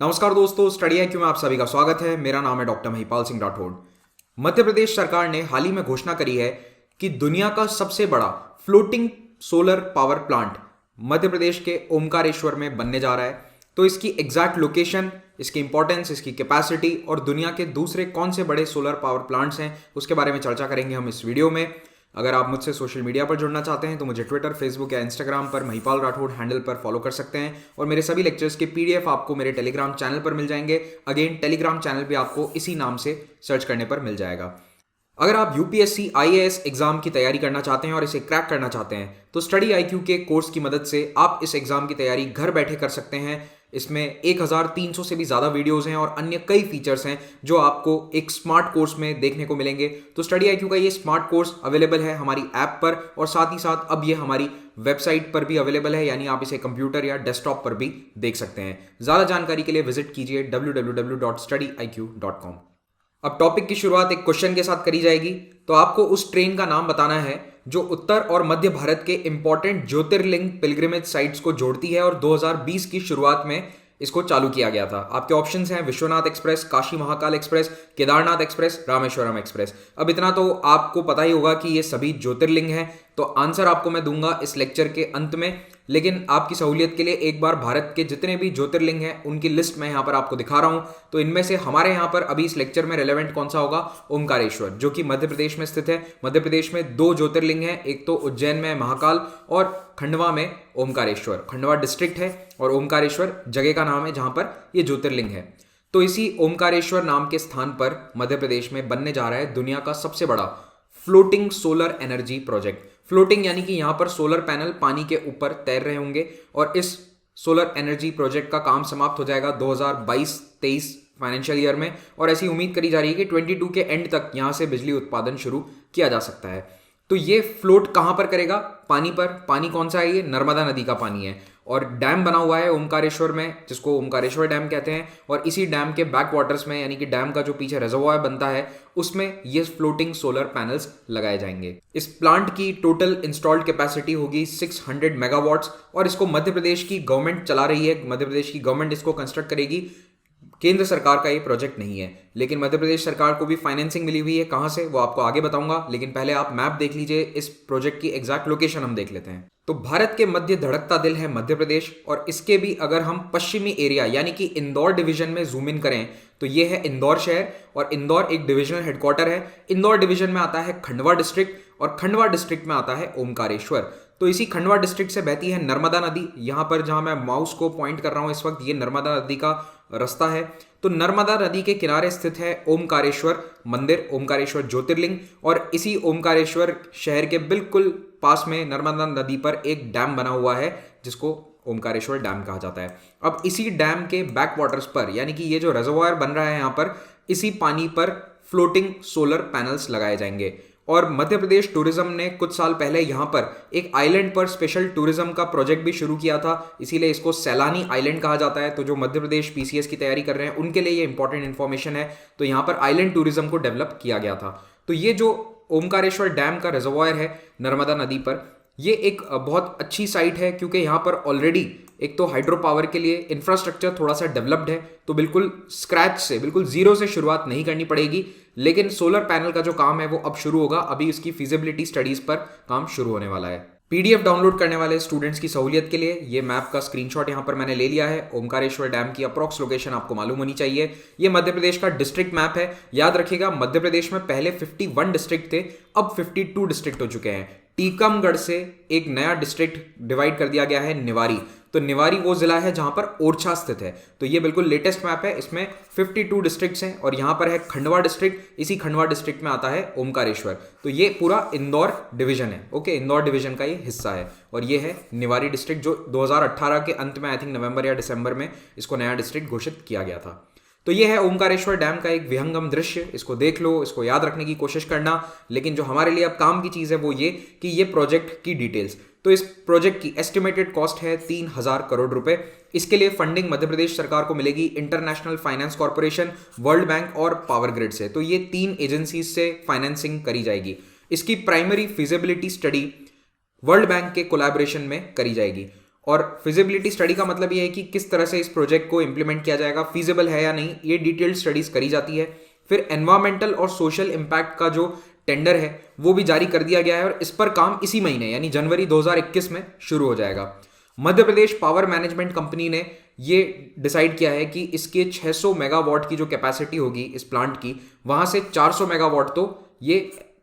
नमस्कार दोस्तों, study IQ में आप सभी का स्वागत है। मेरा नाम है डॉक्टर महिपाल सिंह राठौड़। मध्य प्रदेश सरकार ने हाल ही में घोषणा करी है कि दुनिया का सबसे बड़ा floating solar power plant Madhya Pradesh के ओमकारेश्वर में बनने जा रहा है। तो इसकी एग्जैक्ट लोकेशन, इसकी इंपॉर्टेंस, इसकी कैपेसिटी और दुनिया के दूसरे कौन से बड़े सोलर पावर प्लांट्स हैं उसके बारे में चर्चा करेंगे हम इस वीडियो में। अगर आप मुझसे सोशल मीडिया पर जुड़ना चाहते हैं तो मुझे ट्विटर, फेसबुक या इंस्टाग्राम पर महिपाल राठौड़ हैंडल पर फॉलो कर सकते हैं और मेरे सभी लेक्चर्स के पीडीएफ आपको मेरे टेलीग्राम चैनल पर मिल जाएंगे। अगेन, टेलीग्राम चैनल भी आपको इसी नाम से सर्च करने पर मिल जाएगा। अगर आप यूपीएससी आईएएस एग्जाम की तैयारी करना चाहते हैं और इसे क्रैक करना चाहते हैं तो स्टडी आईक्यू के कोर्स की मदद से आप इस एग्जाम की तैयारी घर बैठे कर सकते हैं। इसमें 1300 से भी ज़्यादा वीडियोस हैं और अन्य कई फीचर्स हैं जो आपको एक स्मार्ट कोर्स में देखने को मिलेंगे। तो स्टडी आईक्यू का ये स्मार्ट कोर्स अवेलेबल है हमारी ऐप पर और साथ ही साथ अब ये हमारी वेबसाइट पर भी अवेलेबल है, यानी आप इसे कंप्यूटर या डेस्कटॉप पर भी देख सकते हैं। ज़्यादा जानकारी के लिए विजिट कीजिए www.studiiq.com। अब टॉपिक की शुरुआत एक क्वेश्चन के साथ करी जाएगी। तो आपको उस ट्रेन का नाम बताना है जो उत्तर और मध्य भारत के इंपॉर्टेंट ज्योतिर्लिंग पिलग्रिमेज साइट्स को जोड़ती है और 2020 की शुरुआत में इसको चालू किया गया था। आपके ऑप्शंस हैं Vishwanath express, Kashi Mahakal express, Kedarnath express, Rameswaram express. अब इतना तो आपको पता ही होगा कि ये सभी ज्योतिर्लिंग हैं। तो आंसर आपको मैं दूंगा इस लेक्चर के अंत में, लेकिन आपकी सहूलियत के लिए एक बार भारत के जितने भी ज्योतिर्लिंग हैं उनकी लिस्ट मैं यहाँ पर आपको दिखा रहा हूँ। तो इनमें से हमारे यहाँ पर अभी इस लेक्चर में रेलेवेंट कौन सा होगा? ओमकारेश्वर, जो कि मध्य प्रदेश में स्थित है। मध्य प्रदेश में 2 ज्योतिर्लिंग हैं, एक तो उज्जैन में महाकाल और खंडवा में ओमकारेश्वर। खंडवा डिस्ट्रिक्ट है और ओमकारेश्वर जगह का नाम है जहां पर यह ज्योतिर्लिंग है। तो इसी ओमकारेश्वर नाम के स्थान पर मध्य प्रदेश में बनने जा रहा है दुनिया का सबसे बड़ा floating solar energy project. Floating यानी कि यहां पर सोलर पैनल पानी के ऊपर तैर रहे होंगे और इस सोलर एनर्जी प्रोजेक्ट का काम समाप्त हो जाएगा 2022-23 फाइनेंशियल ईयर में और ऐसी उम्मीद करी जा रही है कि 22 के एंड तक यहां से बिजली उत्पादन शुरू किया जा सकता है। तो ये फ्लोट कहां पर करेगा? पानी पर। पानी कौन सा है? ये नर्मदा नदी का पानी है और डैम बना हुआ है ओमकारेश्वर में, जिसको ओमकारेश्वर डैम कहते हैं। और इसी डैम के बैक वाटर्स में, यानी कि डैम का जो पीछे रिजर्वॉयर बनता है, उसमें ये फ्लोटिंग सोलर पैनल्स लगाए जाएंगे। इस प्लांट की टोटल इंस्टॉल्ड कैपेसिटी होगी 600 मेगावाट्स और इसको मध्य प्रदेश की गवर्नमेंट चला रही है। मध्य प्रदेश की गवर्नमेंट इसको कंस्ट्रक्ट करेगी। केंद्र सरकार का ये प्रोजेक्ट नहीं है, लेकिन मध्य प्रदेश सरकार को भी फाइनेंसिंग मिली हुई है। कहां से, वो आपको आगे बताऊंगा, लेकिन पहले आप मैप देख लीजिए। इस प्रोजेक्ट की एग्जैक्ट लोकेशन हम देख लेते हैं। तो भारत के मध्य धड़कता दिल है मध्य प्रदेश और इसके भी अगर हम पश्चिमी एरिया यानी कि इंदौर डिवीजन में जूम इन करें तो ये है इंदौर शहर और इंदौर एक डिविजनल हेडक्वार्टर है। इंदौर डिवीजन में आता है खंडवा डिस्ट्रिक्ट और खंडवा डिस्ट्रिक्ट में आता है ओमकारेश्वर। तो इसी खंडवा डिस्ट्रिक्ट से बहती है नर्मदा नदी। यहां पर जहां मैं माउस को पॉइंट कर रहा हूं इस वक्त, ये नर्मदा नदी का रास्ता है। तो नर्मदा नदी के किनारे स्थित है ओमकारेश्वर मंदिर, ओमकारेश्वर ज्योतिर्लिंग और इसी ओमकारेश्वर शहर के बिल्कुल पास में नर्मदा नदी पर एक डैम बना हुआ है जिसको ओमकारेश्वर डैम कहा जाता है। अब इसी डैम के बैक वाटर्स पर, यानी कि ये जो रिजर्वॉयर बन रहा है यहाँ पर, इसी पानी पर फ्लोटिंग सोलर पैनल्स लगाए जाएंगे। और मध्य प्रदेश टूरिज्म ने कुछ साल पहले यहाँ पर एक आइलैंड पर स्पेशल टूरिज्म का प्रोजेक्ट भी शुरू किया था, इसीलिए इसको सैलानी आइलैंड कहा जाता है। तो जो मध्य प्रदेश पीसीएस की तैयारी कर रहे हैं उनके लिए ये इंपॉर्टेंट इन्फॉर्मेशन है। तो यहाँ पर आइलैंड टूरिज्म को डेवलप किया गया था। तो ये जो ओमकारेश्वर डैम का रिजर्वॉयर है नर्मदा नदी पर, ये एक बहुत अच्छी साइट है क्योंकि यहाँ पर ऑलरेडी एक तो हाइड्रो पावर के लिए इंफ्रास्ट्रक्चर थोड़ा सा डेवलप्ड है, तो बिल्कुल स्क्रैच से, बिल्कुल जीरो से शुरुआत नहीं करनी पड़ेगी। लेकिन सोलर पैनल का जो काम है वो अब शुरू होगा। अभी इसकी फिजिबिलिटी स्टडीज पर काम शुरू होने वाला है। पीडीएफ डाउनलोड करने वाले स्टूडेंट्स की सहूलियत के लिए ये मैप का स्क्रीनशॉट यहाँ पर मैंने ले लिया है। ओमकारेश्वर डैम की अप्रॉक्स लोकेशन आपको मालूम होनी चाहिए। ये मध्य प्रदेश का डिस्ट्रिक्ट मैप है। याद रखिएगा, मध्य प्रदेश में पहले 51 डिस्ट्रिक्ट थे, अब 52 डिस्ट्रिक्ट हो चुके हैं। टीकमगढ़ से एक नया डिस्ट्रिक्ट डिवाइड कर दिया गया है, निवारी। तो निवारी वो जिला है जहां पर ओरछा स्थित है। तो ये बिल्कुल लेटेस्ट मैप है, इसमें 52 डिस्ट्रिक्ट्स हैं और यहां पर है खंडवा डिस्ट्रिक्ट। इसी खंडवा डिस्ट्रिक्ट में आता है ओमकारेश्वर। तो ये पूरा इंदौर डिवीजन है। ओके, इंदौर डिवीजन का ये हिस्सा है। और ये है निवारी डिस्ट्रिक्ट, जो 2018 के अंत में, आई थिंक नवंबर या दिसंबर में, इसको नया डिस्ट्रिक्ट घोषित किया गया था। तो ये है ओमकारेश्वर डैम का एक विहंगम दृश्य। इसको देख लो, इसको याद रखने की कोशिश करना। लेकिन जो हमारे लिए अब काम की चीज़ है वो ये कि ये प्रोजेक्ट की डिटेल्स। तो इस प्रोजेक्ट की एस्टिमेटेड कॉस्ट है 3000 करोड़ रुपए। इसके लिए फंडिंग मध्य प्रदेश सरकार को मिलेगी international finance corporation, world bank और पावर ग्रिड से। तो ये 3 एजेंसीज से फाइनेंसिंग करी जाएगी। इसकी primary feasibility study world bank के कोलैबोरेशन में करी जाएगी और फिजिबिलिटी स्टडी का मतलब ये है कि किस तरह से इस प्रोजेक्ट को इंप्लीमेंट किया जाएगा, फीजिबल है या नहीं, ये डिटेल्ड स्टडीज करी जाती है। फिर एनवायरमेंटल और सोशल इम्पैक्ट का जो टेंडर है वो भी जारी कर दिया गया है और इस पर काम इसी महीने यानी जनवरी 2021 में शुरू हो जाएगा। Madhya Pradesh power management company ने ये डिसाइड किया है कि इसके 600 मेगावाट की जो कैपेसिटी होगी इस प्लांट की, वहां से 400 मेगावाट तो ये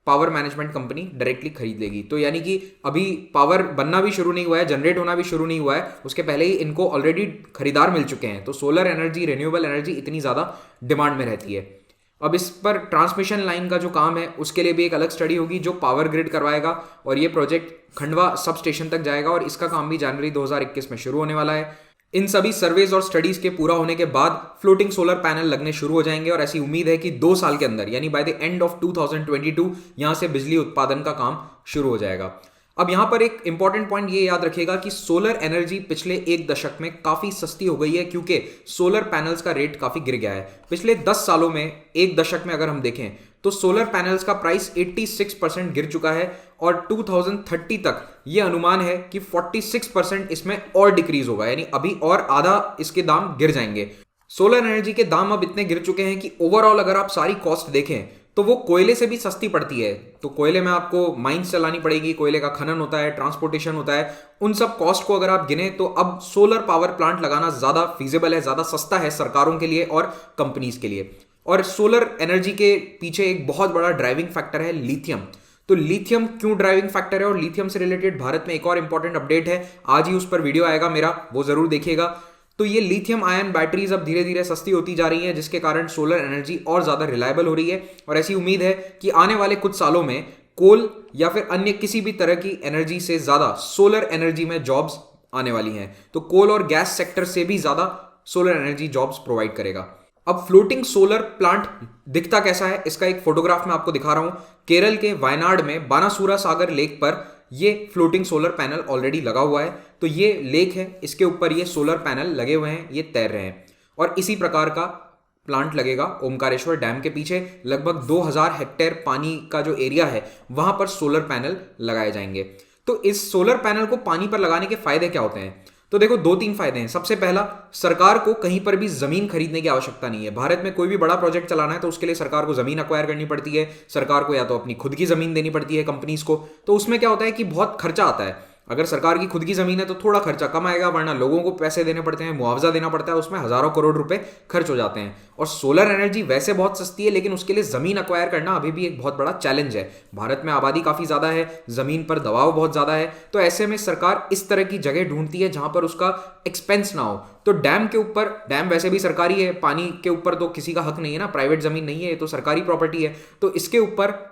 पावर मैनेजमेंट कंपनी डायरेक्टली खरीद लेगी। तो यानी कि अभी पावर बनना भी शुरू नहीं हुआ है, जनरेट होना भी शुरू नहीं हुआ है, उसके पहले ही इनको ऑलरेडी खरीदार मिल चुके हैं। तो सोलर एनर्जी, रिन्यूएबल एनर्जी इतनी ज़्यादा डिमांड में रहती है। अब इस पर ट्रांसमिशन लाइन का जो काम है उसके लिए भी एक अलग स्टडी होगी जो पावर ग्रिड करवाएगा और ये प्रोजेक्ट खंडवा सब स्टेशन तक जाएगा और इसका काम भी जनवरी 2021 में शुरू होने वाला है। इन सभी सर्वेज और स्टडीज के पूरा होने के बाद फ्लोटिंग सोलर पैनल लगने शुरू हो जाएंगे और ऐसी उम्मीद है कि 2 साल के अंदर यानी बाय द एंड ऑफ 2022 यहां से बिजली उत्पादन का काम शुरू हो जाएगा। अब यहां पर एक इंपॉर्टेंट पॉइंट ये याद रखिएगा कि सोलर एनर्जी पिछले 1 दशक में काफी सस्ती हो गई है क्योंकि सोलर पैनल्स का रेट काफी गिर गया है। पिछले 10 सालों में, 1 दशक में अगर हम देखें तो सोलर पैनल्स का प्राइस 86% गिर चुका है और 2030 तक ये अनुमान है कि 46% इसमें और डिक्रीज होगा, यानी अभी और आधा इसके दाम गिर जाएंगे। सोलर एनर्जी के दाम अब इतने गिर चुके हैं कि ओवरऑल अगर आप सारी कॉस्ट देखें तो वो कोयले से भी सस्ती पड़ती है। तो कोयले में आपको माइंस चलानी पड़ेगी, कोयले का खनन होता है, ट्रांसपोर्टेशन होता है, उन सब कॉस्ट को अगर आप गिने तो अब सोलर पावर प्लांट लगाना ज्यादा फीजिबल है, ज्यादा सस्ता है सरकारों के लिए और कंपनीज के लिए। और सोलर एनर्जी के पीछे एक बहुत बड़ा ड्राइविंग फैक्टर है लिथियम। तो लिथियम क्यों ड्राइविंग फैक्टर है और लिथियम से रिलेटेड भारत में एक और इंपॉर्टेंट अपडेट है, आज ही उस पर वीडियो आएगा मेरा, वो जरूर देखिएगा। तो ये लिथियम आयन बैटरीज अब धीरे धीरे सस्ती होती जा रही हैं जिसके कारण सोलर एनर्जी और ज्यादा रिलायबल हो रही है और ऐसी उम्मीद है कि आने वाले कुछ सालों में कोल या फिर अन्य किसी भी तरह की एनर्जी से ज्यादा सोलर एनर्जी में जॉब्स आने वाली हैं। तो कोल और गैस सेक्टर से भी ज्यादा सोलर एनर्जी जॉब्स प्रोवाइड करेगा। अब फ्लोटिंग सोलर प्लांट दिखता कैसा है इसका एक फोटोग्राफ मैं आपको दिखा रहा हूं। केरल के वायनाड में बानासुरा सागर लेक पर ये फ्लोटिंग सोलर पैनल ऑलरेडी लगा हुआ है। तो ये लेक है, इसके ऊपर ये सोलर पैनल लगे हुए हैं, ये तैर रहे हैं और इसी प्रकार का प्लांट लगेगा ओमकारेश्वर डैम के पीछे। लगभग 2000 हेक्टेयर पानी का जो एरिया है वहां पर सोलर पैनल लगाए जाएंगे। तो इस सोलर पैनल को पानी पर लगाने के फायदे क्या होते हैं? तो देखो 2-3 फायदे हैं। सबसे पहला, सरकार को कहीं पर भी जमीन खरीदने की आवश्यकता नहीं है। भारत में कोई भी बड़ा प्रोजेक्ट चलाना है तो उसके लिए सरकार को जमीन अक्वायर करनी पड़ती है, सरकार को या तो अपनी खुद की जमीन देनी पड़ती है कंपनीज को। तो उसमें क्या होता है कि बहुत खर्चा आता है। अगर सरकार की खुद की जमीन है तो थोड़ा खर्चा कम आएगा, वरना लोगों को पैसे देने पड़ते हैं, मुआवजा देना पड़ता है, उसमें हजारों करोड़ रुपए खर्च हो जाते हैं। और सोलर एनर्जी वैसे बहुत सस्ती है लेकिन उसके लिए जमीन अक्वायर करना अभी भी एक बहुत बड़ा चैलेंज है। भारत में आबादी काफी ज्यादा है, जमीन पर दबाव बहुत ज्यादा है, तो ऐसे में सरकार इस तरह की जगह ढूंढती है जहां पर उसका एक्सपेंस ना हो। तो डैम के ऊपर, डैम वैसे भी सरकारी है, पानी के ऊपर तो किसी का हक नहीं है ना, प्राइवेट जमीन नहीं है, ये तो सरकारी प्रॉपर्टी है। तो इसके ऊपर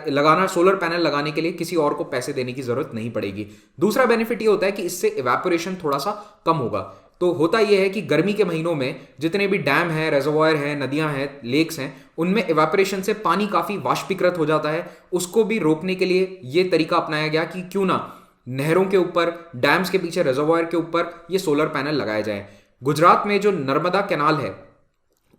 लगाना, सोलर पैनल लगाने के लिए किसी और को पैसे देने की जरूरत नहीं पड़ेगी। दूसरा बेनिफिट ये होता है कि इससे इवेपोरेशन थोड़ा सा कम होगा। तो होता यह है कि गर्मी के महीनों में जितने भी डैम हैं, रेजर्वॉयर हैं, नदियां हैं, लेक्स हैं, उनमें इवेपोरेशन से पानी काफी वाष्पीकृत हो जाता है। उसको भी रोकने के लिए ये तरीका अपनाया गया कि क्यों ना नहरों के ऊपर, डैम्स के पीछे, रेजर्वॉयर के ऊपर ये सोलर पैनल लगाए जाए। गुजरात में जो नर्मदा कैनाल है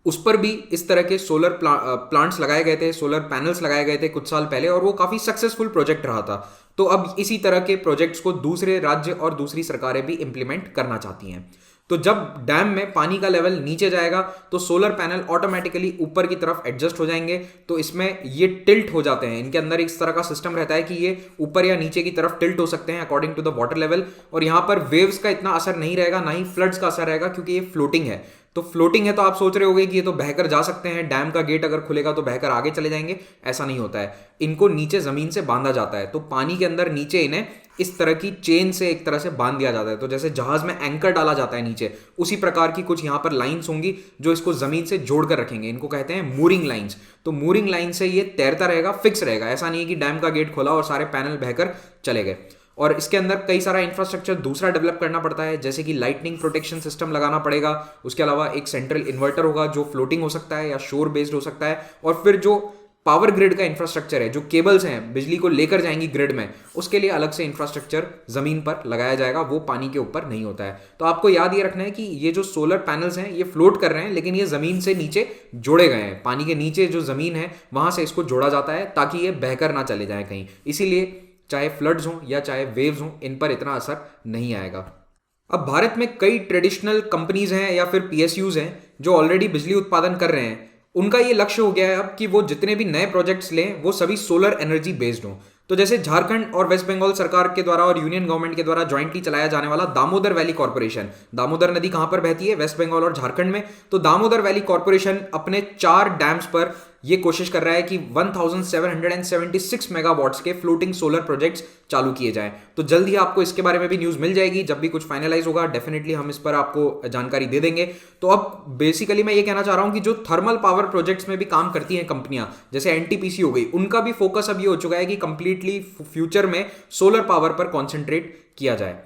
उस पर भी इस तरह के सोलर प्लांट्स लगाए गए थे, सोलर पैनल्स लगाए गए थे कुछ साल पहले और वो काफी सक्सेसफुल प्रोजेक्ट रहा था। तो अब इसी तरह के प्रोजेक्ट्स को दूसरे राज्य और दूसरी सरकारें भी इंप्लीमेंट करना चाहती हैं। तो जब डैम में पानी का लेवल नीचे जाएगा तो सोलर पैनल ऑटोमेटिकली ऊपर की तरफ एडजस्ट हो जाएंगे। तो इसमें ये टिल्ट हो जाते हैं, इनके अंदर इस तरह का सिस्टम रहता है कि ये ऊपर या नीचे की तरफ टिल्ट हो सकते हैं according to the water level. और यहाँ पर वेव्स का इतना असर नहीं रहेगा, ना ही फ्लड्स का असर रहेगा, क्योंकि ये फ्लोटिंग है। तो फ्लोटिंग है तो आप सोच रहे होंगे कि ये तो बहकर जा सकते हैं, डैम का गेट अगर खुलेगा तो बहकर आगे चले जाएंगे। ऐसा नहीं होता है, इनको नीचे जमीन से बांधा जाता है। तो पानी के अंदर नीचे इन्हें इस तरह की चेन से एक तरह से बांध दिया जाता है। तो जैसे जहाज में एंकर डाला जाता है नीचे, उसी प्रकार की कुछ यहाँ पर लाइंस होंगी जो इसको जमीन से जोड़कर रखेंगे। इनको कहते हैं मूरिंग लाइंस। तो मूरिंग लाइन से ये तैरता रहेगा, फिक्स रहेगा। ऐसा नहीं है कि डैम का गेट खोला और सारे पैनल बहकर चले गए। और इसके अंदर कई सारा इंफ्रास्ट्रक्चर दूसरा डेवलप करना पड़ता है, जैसे कि लाइटनिंग प्रोटेक्शन सिस्टम लगाना पड़ेगा। उसके अलावा एक सेंट्रल इन्वर्टर होगा जो फ्लोटिंग हो सकता है या शोर बेस्ड हो सकता है। और फिर जो पावर ग्रिड का इंफ्रास्ट्रक्चर है, जो केबल्स हैं बिजली को लेकर जाएंगी ग्रिड में, उसके लिए अलग से इंफ्रास्ट्रक्चर जमीन पर लगाया जाएगा, वो पानी के ऊपर नहीं होता है। तो आपको याद ये रखना है कि ये जो सोलर पैनल्स हैं ये फ्लोट कर रहे हैं, लेकिन ये जमीन से नीचे जोड़े गए हैं। पानी के नीचे जो जमीन है वहां से इसको जोड़ा जाता है ताकि ये बहकर ना चले जाए कहीं। इसीलिए चाहे फ्लड्स हों या चाहे वेव्स हों, इन पर इतना असर नहीं आएगा। अब भारत में कई ट्रेडिशनल कंपनीज हैं या फिर पीएसयूज हैं जो ऑलरेडी बिजली उत्पादन कर रहे हैं। उनका ये लक्ष्य हो गया है अब कि वो जितने भी नए प्रोजेक्ट्स लें वो सभी सोलर एनर्जी बेस्ड हों। तो जैसे झारखंड और वेस्ट बंगाल सरकार के द्वारा और यूनियन गवर्नमेंट के द्वारा ज्वाइंटली चलाया जाने वाला दामोदर वैली कॉर्पोरेशन, दामोदर नदी कहां पर बहती है? वेस्ट बंगाल और झारखंड में। तो दामोदर वैली कॉर्पोरेशन अपने 4 डैम्स पर ये कोशिश कर रहा है कि 1776 मेगावाट्स के फ्लोटिंग सोलर प्रोजेक्ट्स चालू किए जाएं। तो जल्द ही आपको इसके बारे में भी न्यूज मिल जाएगी। जब भी कुछ फाइनलाइज होगा डेफिनेटली हम इस पर आपको जानकारी दे देंगे। तो अब बेसिकली मैं ये कहना चाह रहा हूं कि जो थर्मल पावर प्रोजेक्ट्स में भी काम करती हैं कंपनियां, जैसे एनटीपीसी हो गई, उनका भी फोकस अब ये हो चुका है कि कंप्लीटली फ्यूचर में सोलर पावर पर कॉन्सेंट्रेट किया जाए।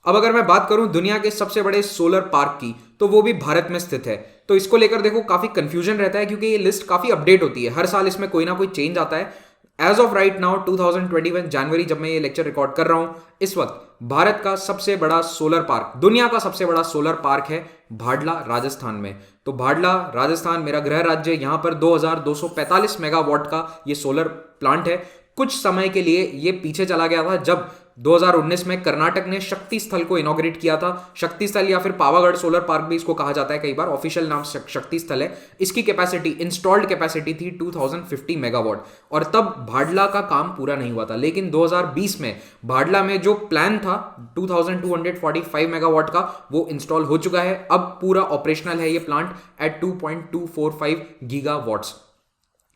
अब अगर मैं बात करूं दुनिया के सबसे बड़े सोलर पार्क की, तो वो भी भारत में स्थित है। तो इसको लेकर देखो काफी कंफ्यूजन रहता है क्योंकि ये लिस्ट काफी अपडेट होती है, हर साल इसमें कोई ना कोई चेंज आता है। एज ऑफ राइट नाउ 2021 जनवरी, जब मैं ये लेक्चर रिकॉर्ड कर रहा हूं, इस वक्त भारत का सबसे बड़ा सोलर पार्क, दुनिया का सबसे बड़ा सोलर पार्क है भाडला, राजस्थान में। तो भाडला, राजस्थान, मेरा गृह राज्य, यहां पर 2245 मेगावाट का ये सोलर प्लांट है। कुछ समय के लिए ये पीछे चला गया था जब 2019 में कर्नाटक ने शक्ति स्थल को इनॉग्रेट किया था। शक्ति स्थल या फिर पावागढ़ सोलर पार्क भी इसको कहा जाता है कई बार, ऑफिशियल नाम शक्ति स्थल है। इसकी कैपेसिटी, इंस्टॉल्ड कैपेसिटी थी 2050 मेगावाट और तब भाडला का काम पूरा नहीं हुआ था। लेकिन 2020 में भाडला में जो प्लान था 2245 मेगावाट का, वो इंस्टॉल हो चुका है। अब पूरा ऑपरेशनल है ये प्लांट एट 2.245 गीगावाट्स।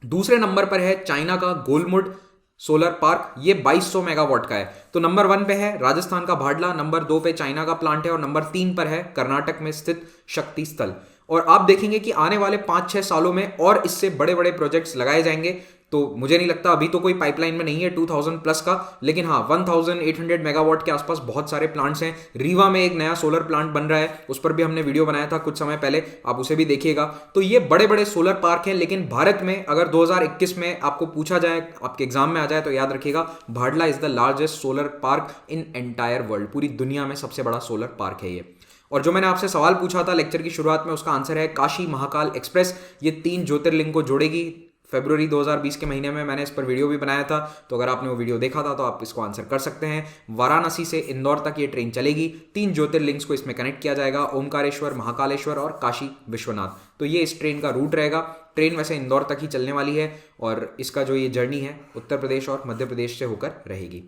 दूसरे नंबर पर है चाइना का गोलमुड सोलर पार्क, ये 2200 मेगावाट का है। तो नंबर 1 पे है राजस्थान का भाडला, नंबर 2 पे चाइना का प्लांट है और नंबर 3 पर है कर्नाटक में स्थित शक्ति स्थल। और आप देखेंगे कि आने वाले 5-6 सालों में और इससे बड़े बड़े प्रोजेक्ट्स लगाए जाएंगे। तो मुझे नहीं लगता, अभी तो कोई पाइपलाइन में नहीं है 2000 प्लस का, लेकिन हाँ 1800 मेगावाट के आसपास बहुत सारे प्लांट्स हैं। रीवा में एक नया सोलर प्लांट बन रहा है, उस पर भी हमने वीडियो बनाया था कुछ समय पहले, आप उसे भी देखिएगा। तो ये बड़े बड़े सोलर पार्क हैं। लेकिन भारत में अगर 2021 में आपको पूछा जाए, आपके एग्जाम में आ जाए, तो याद रखिएगा Bhadla is the largest solar park in entire world, पूरी दुनिया में सबसे बड़ा सोलर पार्क है ये। और जो मैंने आपसे सवाल पूछा था लेक्चर की शुरुआत में, उसका आंसर है काशी महाकाल एक्सप्रेस। ये 3 ज्योतिर्लिंग को जोड़ेगी। फरवरी 2020 के महीने में मैंने इस पर वीडियो भी बनाया था, तो अगर आपने वो वीडियो देखा था तो आप इसको आंसर कर सकते हैं। वाराणसी से इंदौर तक ये ट्रेन चलेगी। 3 ज्योतिर्लिंग्स को इसमें कनेक्ट किया जाएगा, ओमकारेश्वर, महाकालेश्वर और काशी विश्वनाथ। तो ये इस ट्रेन का रूट रहेगा। ट्रेन वैसे इंदौर तक ही चलने वाली है और इसका जो ये जर्नी है उत्तर प्रदेश और मध्य प्रदेश से होकर रहेगी।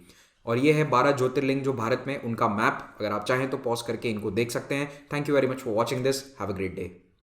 और ये है 12 ज्योतिर्लिंग जो भारत में, उनका मैप। अगर आप चाहें तो पॉज करके इनको देख सकते हैं। Thank you very much for watching this. Have a great day.